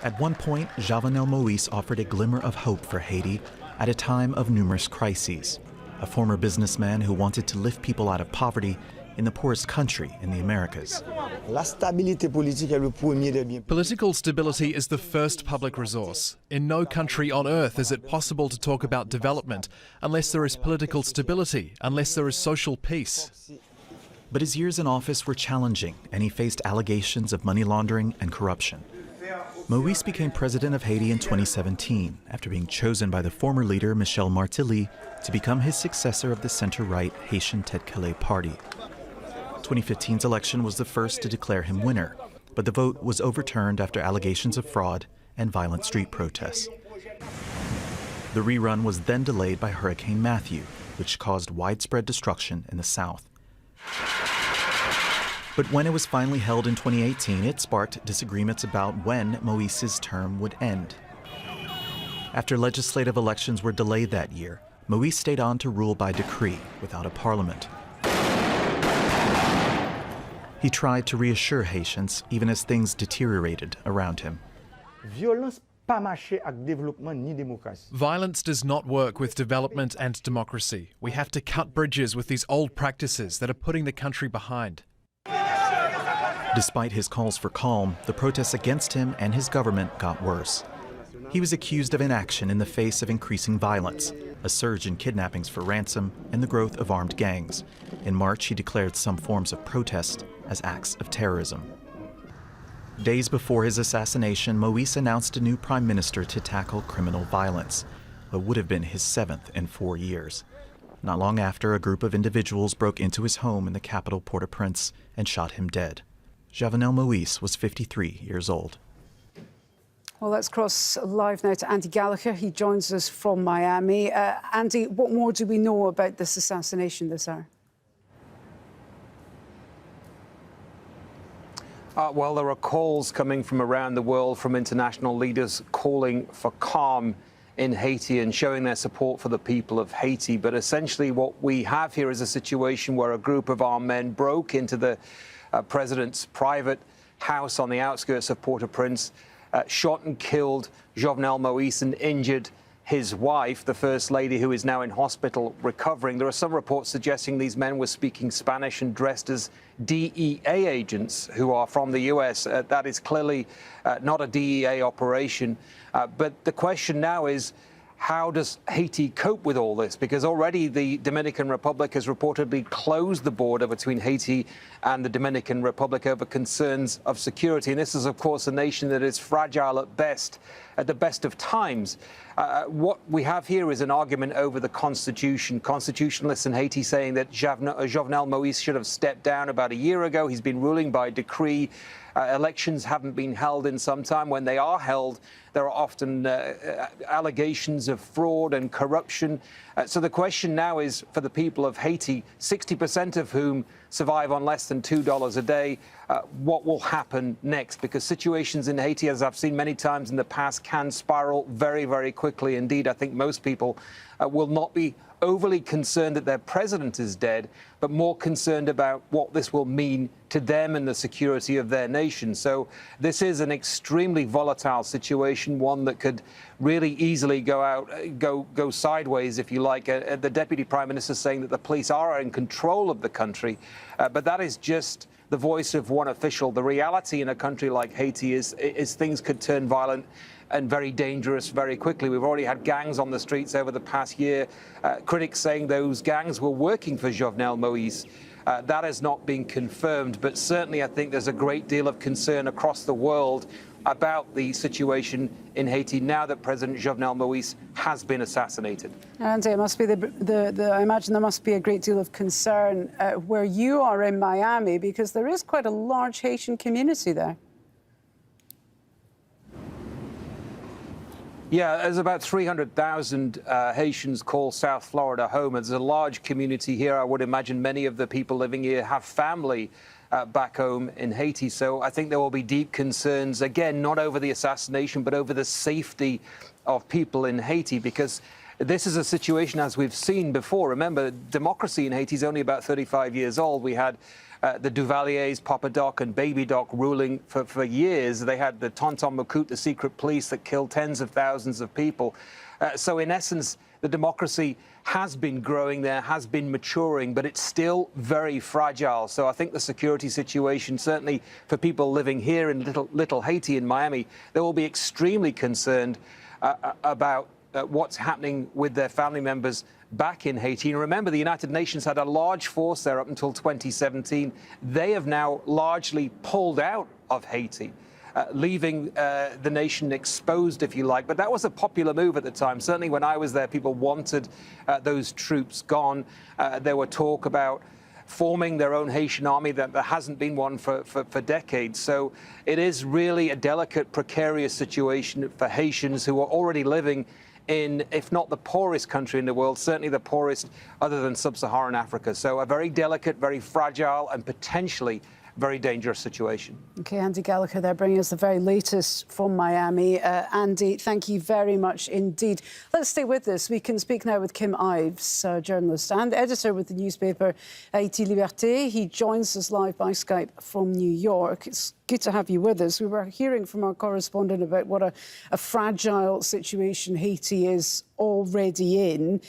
At one point, Jovenel Moïse offered a glimmer of hope for Haiti at a time of numerous crises. A former businessman who wanted to lift people out of poverty in the poorest country in the Americas. Political stability is the first public resource. In no country on earth is it possible to talk about development unless there is political stability, unless there is social peace. But his years in office were challenging, and he faced allegations of money laundering and corruption. Moïse became president of Haiti in 2017 after being chosen by the former leader Michel Martelly to become his successor of the center-right Haitian Tête Calais party. 2015's election was the first to declare him winner, but the vote was overturned after allegations of fraud and violent street protests. The rerun was then delayed by Hurricane Matthew, which caused widespread destruction in the south. But when it was finally held in 2018, it sparked disagreements about when Moïse's term would end. After legislative elections were delayed that year, Moïse stayed on to rule by decree without a parliament. He tried to reassure Haitians even as things deteriorated around him. Violence does not work with development and democracy. We have to cut bridges with these old practices that are putting the country behind. Despite his calls for calm, the protests against him and his government got worse. He was accused of inaction in the face of increasing violence, a surge in kidnappings for ransom, and the growth of armed gangs. In March, he declared some forms of protest as acts of terrorism. Days before his assassination, Moïse announced a new prime minister to tackle criminal violence, what would have been his 7th in 4 years. Not long after, a group of individuals broke into his home in the capital Port-au-Prince and shot him dead. Jovenel Moïse was 53 years old. Well, let's cross live now to Andy Gallagher. He joins us from Miami. Andy, what more do we know about this assassination this hour? Well, there are calls coming from around the world from international leaders calling for calm in Haiti and showing their support for the people of Haiti. But essentially what we have here is a situation where a group of armed men broke into the president's private house on the outskirts of Port-au-Prince, shot and killed Jovenel Moïse and injured his wife, the First Lady, who is now in hospital recovering. There are some reports suggesting these men were speaking Spanish and dressed as DEA agents who are from the U.S. That is clearly not a DEA operation. But the question now is, how does Haiti cope with all this? Because already the Dominican Republic has reportedly closed the border between Haiti and the Dominican Republic over concerns of security. And this is, of course, a nation that is fragile at best, at the best of times. What we have here is an argument over the Constitution. Constitutionalists in Haiti saying that Jovenel Moïse should have stepped down about a year ago. He's been ruling by decree. Elections haven't been held in some time. When they are held, there are often allegations of fraud and corruption. So the question now is for the people of Haiti, 60% of whom survive on less than $2 a day, what will happen next? Because situations in Haiti, as I've seen many times in the past, can spiral very, very quickly. Indeed, I think most people will not be overly concerned that their president is dead, but more concerned about what this will mean to them and the security of their nation. So this is an extremely volatile situation, one that could really easily go sideways, if you like. The deputy prime minister saying that the police are in control of the country, but that is just the voice of one official. The reality in a country like Haiti is things could turn violent and very dangerous very quickly. We've already had gangs on the streets over the past year. Critics saying those gangs were working for Jovenel Moïse. That has not been confirmed, but certainly I think there's a great deal of concern across the world about the situation in Haiti now that President Jovenel Moïse has been assassinated. And it must be I imagine there must be a great deal of concern where you are in Miami, because there is quite a large Haitian community there. Yeah, there's about 300,000 Haitians call South Florida home. There's a large community here. I would imagine many of the people living here have family back home in Haiti. So I think there will be deep concerns, again, not over the assassination, but over the safety of people in Haiti, because this is a situation, as we've seen before. Remember, democracy in Haiti is only about 35 years old. We had the Duvaliers, Papa Doc and Baby Doc ruling for years. They had the Tonton Macoute, the secret police that killed tens of thousands of people. So in essence, the democracy has been growing there, has been maturing, but it's still very fragile. So I think the security situation, certainly for people living here in little Haiti in Miami, they will be extremely concerned about what's happening with their family members back in Haiti. And remember, the United Nations had a large force there up until 2017. They have now largely pulled out of Haiti, leaving the nation exposed, if you like. But that was a popular move at the time. Certainly when I was there, people wanted those troops gone. There were talk about forming their own Haitian army. That there hasn't been one for decades. So it is really a delicate, precarious situation for Haitians who are already living in, if not the poorest country in the world, certainly the poorest other than sub-Saharan Africa. So a very delicate, very fragile and potentially very dangerous situation. OK, Andy Gallagher there bringing us the very latest from Miami. Andy, thank you very much indeed. Let's stay with this. We can speak now with Kim Ives, journalist and editor with the newspaper Haiti Liberté. He joins us live by Skype from New York. It's good to have you with us. We were hearing from our correspondent about what a fragile situation Haiti is already in.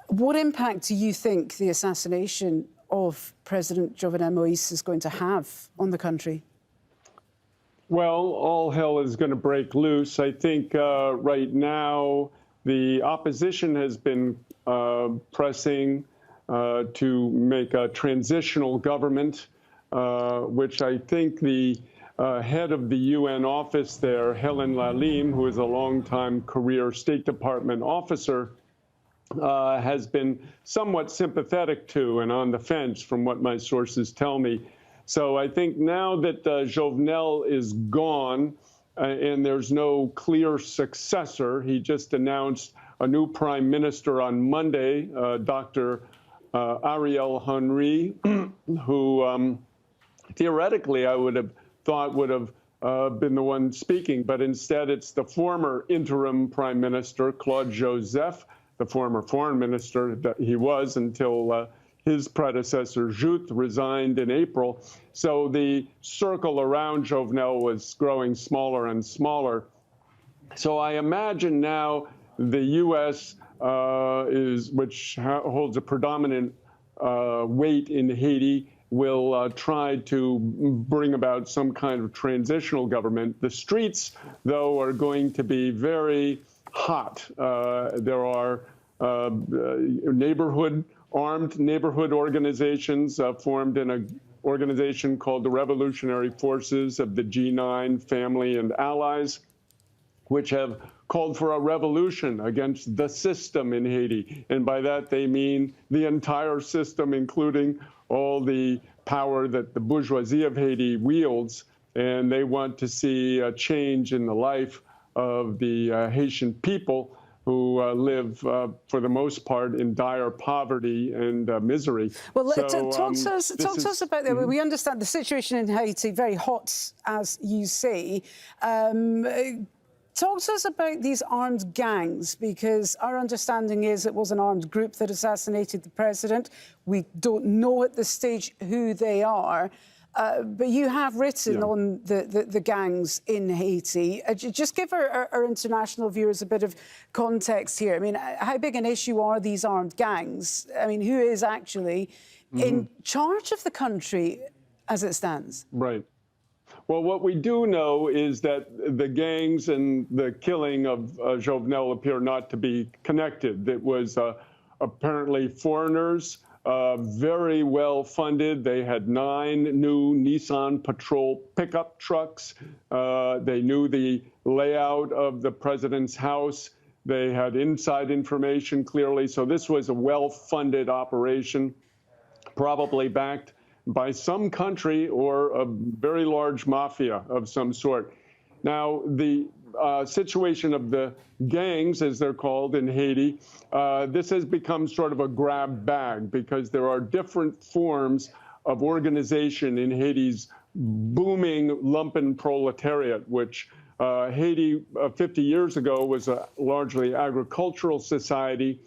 What impact do you think the assassination of President Jovenel Moïse is going to have on the country? Well, all hell is going to break loose. I think right now the opposition has been pressing to make a transitional government, which I think the head of the UN office there, Helen Lalim, who is a longtime career State Department officer, has been somewhat sympathetic to and on the fence, from what my sources tell me. So I think now that Jovenel is gone and there's no clear successor, he just announced a new prime minister on Monday, Dr. Ariel Henry, who theoretically I would have thought would have been the one speaking, but instead it's the former interim prime minister, Claude Joseph, the former foreign minister that he was until his predecessor, Jout, resigned in April. So the circle around Jovenel was growing smaller and smaller. So I imagine now the U.S., which holds a predominant weight in Haiti, will try to bring about some kind of transitional government. The streets, though, are going to be very hot. There are armed neighborhood organizations formed in an organization called the Revolutionary Forces of the G9 Family and Allies, which have called for a revolution against the system in Haiti. And by that, they mean the entire system, including all the power that the bourgeoisie of Haiti wields. And they want to see a change in the life of the Haitian people, who live, for the most part, in dire poverty and misery. Well, talk to us about that. We understand the situation in Haiti, very hot, as you say. Talk to us about these armed gangs, because our understanding is it was an armed group that assassinated the president. We don't know at this stage who they are. But you have written on the gangs in Haiti. Just give our international viewers a bit of context here. I mean, how big an issue are these armed gangs? I mean, who is actually in charge of the country as it stands? Right. Well, what we do know is that the gangs and the killing of Jovenel appear not to be connected. It was apparently foreigners, very well funded. They had 9 new Nissan Patrol pickup trucks. They knew the layout of the president's house. They had inside information clearly. So this was a well-funded operation, probably backed by some country or a very large mafia of some sort. Now, the situation of the gangs, as they're called in Haiti, this has become sort of a grab bag, because there are different forms of organization in Haiti's booming lumpen proletariat, which Haiti 50 years ago was a largely agricultural society,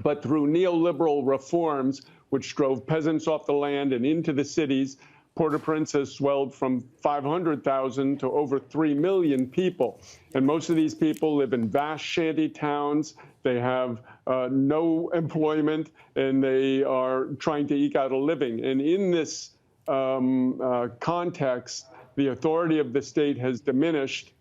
but through neoliberal reforms, which drove peasants off the land and into the cities. Port-au-Prince has swelled from 500,000 to over 3 million people. And most of these people live in vast shanty towns. They have no employment, and they are trying to eke out a living. And in this context, the authority of the state has diminished,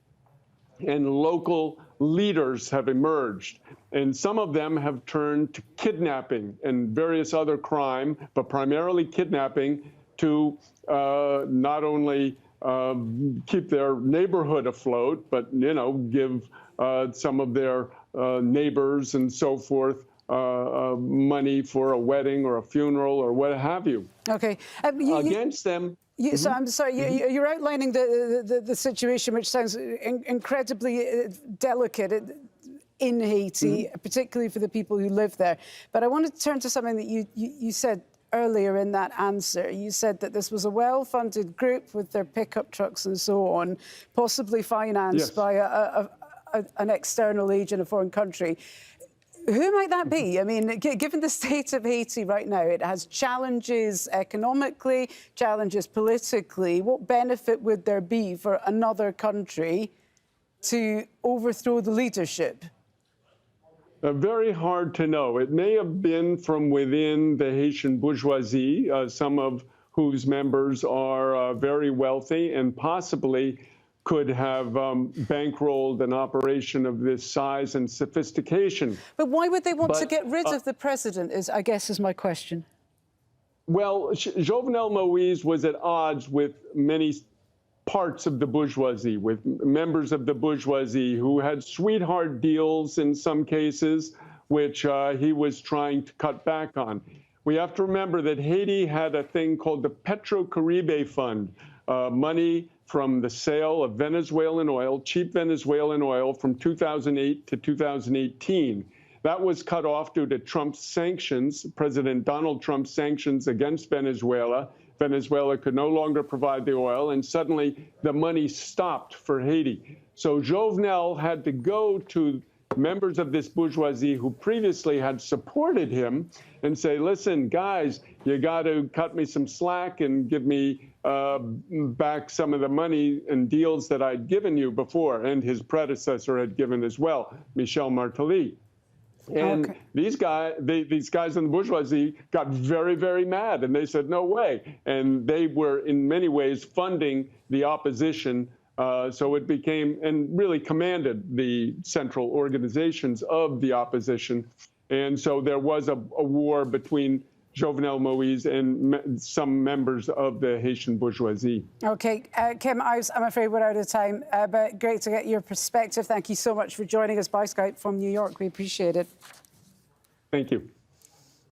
and local leaders have emerged. And some of them have turned to kidnapping and various other crime, but primarily kidnapping, to not only keep their neighborhood afloat, but, you know, give some of their neighbors and so forth money for a wedding or a funeral or what have you. Okay. Against them. So I'm sorry, you're outlining the situation, which sounds incredibly delicate in Haiti, particularly for the people who live there. But I want to turn to something that you said earlier in that answer. You said that this was a well-funded group with their pickup trucks and so on, possibly financed by an external age in a foreign country. Who might that be? I mean, given the state of Haiti right now, it has challenges economically, challenges politically. What benefit would there be for another country to overthrow the leadership? Very hard to know. It may have been from within the Haitian bourgeoisie, some of whose members are very wealthy and possibly could have bankrolled an operation of this size and sophistication. But why would they want to get rid of the president, I guess is my question. Well, Jovenel Moïse was at odds with many parts of the bourgeoisie, with members of the bourgeoisie who had sweetheart deals in some cases, which he was trying to cut back on. We have to remember that Haiti had a thing called the Petro-Caribe Fund, money from the sale of Venezuelan oil, cheap Venezuelan oil, from 2008 to 2018. That was cut off due to Trump's sanctions, President Donald Trump's sanctions against Venezuela. Venezuela could no longer provide the oil, and suddenly the money stopped for Haiti. So Jovenel had to go to members of this bourgeoisie who previously had supported him and say, listen, guys, you got to cut me some slack and give me back some of the money and deals that I'd given you before, and his predecessor had given as well, Michel Martelly. And these guys in the bourgeoisie got very, very mad, and they said, no way. And they were, in many ways, funding the opposition. So it became, and really commanded the central organizations of the opposition. And so there was a war between Jovenel Moïse and some members of the Haitian bourgeoisie. OK, Kim Ives, I'm afraid we're out of time, but great to get your perspective. Thank you so much for joining us by Skype from New York. We appreciate it. Thank you.